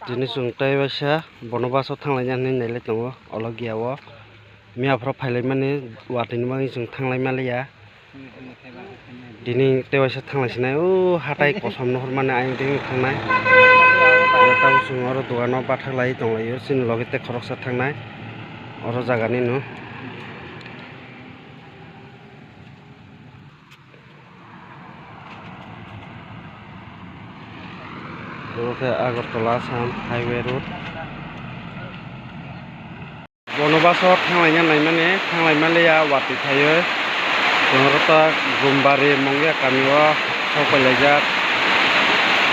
Jenis sungtai basa bonobasa thanglainya nailai tongo ologiawo miapro phailai watini bangi sung thanglai malia dini tewasa thanglaisina hatai kosom nohor mane aing ding thangnai tau sung oro dogano bathaklai tonglaio sini loge te khoroksa thangnai oro jagani no Agartala Assam Highway Road Bonobasa thanglainya naimane thanglai malia wati thaio jongrota gumbari mongya kamio sopailajak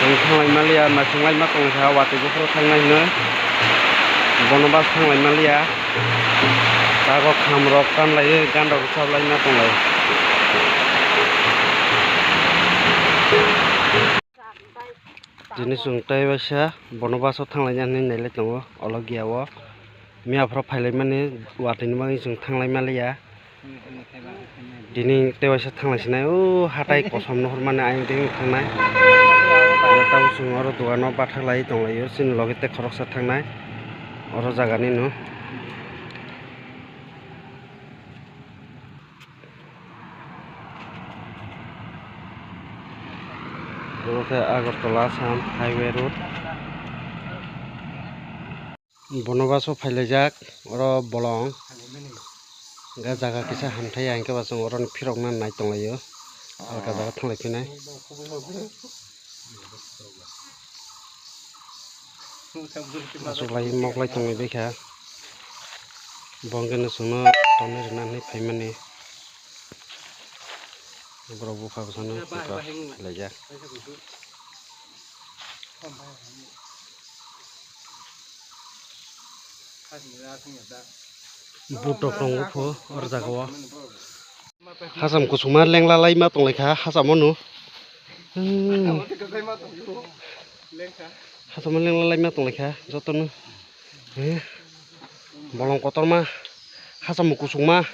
jong thanglai malia nasunglai ma tongkha wati bufro thangnai no bonobas thanglai malia tago khamrok kanlai gandok sablai na tonglai Jenis sungtai basa bonobasa thanglainya nailai tongo ologiawo miapro phailai watini bangi sung thanglai malia dini tewasa thanglaisina hatai kosom nohor mane aing ding thangnai tau sung oro dogano bathaklai tonglaio sini loge te khoroksa thangnai oro jagani no Agartala Assam Highway Road Bonobasa phailajak oro bolong ga jaga kisa hamthai angke basung oro phirokna nai tonglaio alka jaga thanglai phinai asoklai moklai tonglai bekha bongkeno sungno tonne rwnai phaimani borok bufa bwsano phailajak Butok tongo pho or jagao hasam kusuma lengla laima tonglaikha hasamonu hasam lengla laima tonglaikha jotono bolong kotorma hasam kusuma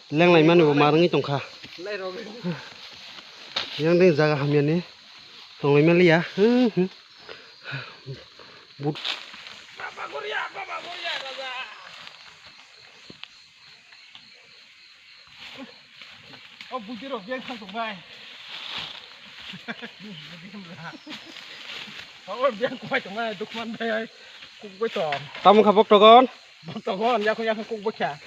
lenglai mani bo marngi tongkha yang ding jaga hamyani tonglai malia but Baba Goria raja Oh bujiro biang sang sungai Oh biang kuai sungai dukman bay kuk boi tong Tamung khabok togon bok togon ya kuk boi kha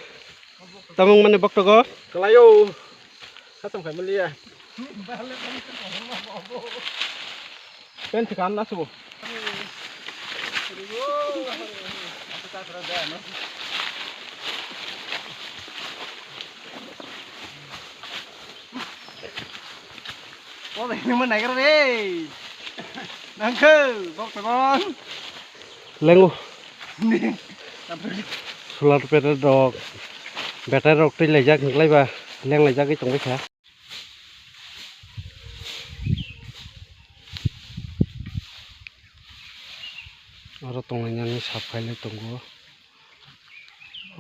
Tamung mane bok togon kalayo hatam khai malia Pen thikan na su Có gì nhưng mà này cái đi đang khơi bóc con lengu solar peter dog better dog tai lai jak lai ba leng lai jak cái tong cái kha aro tong lai nyani saphai lai tongo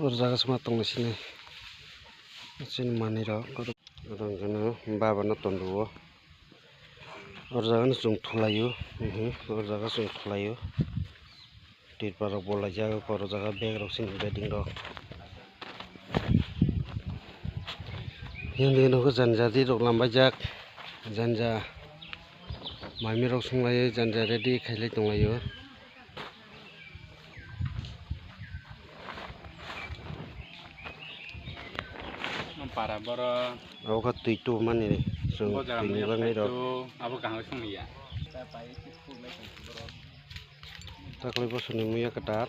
or jaga sama tong sini sin mani ro orang jana baba na tonduo or jaga na sung thulaio or jaga sung thulaio tirpar rok bolai jaga or jaga bag rok sin bedding rok yang dino ko janjadi rok lambajak janja maimi rok sunglaio janja ready khailai tonglaio para boro roga tuitu mani sung tuini bangai ro abo kahang sung ya taklai bosoni muya ketar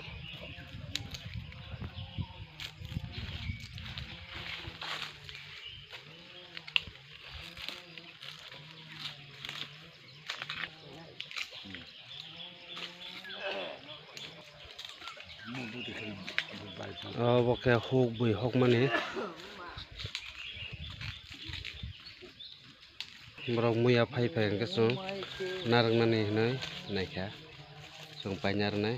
boke huk bui hok mani borok muya phai phai angke sung narang mani hnai naikha sung painyar nai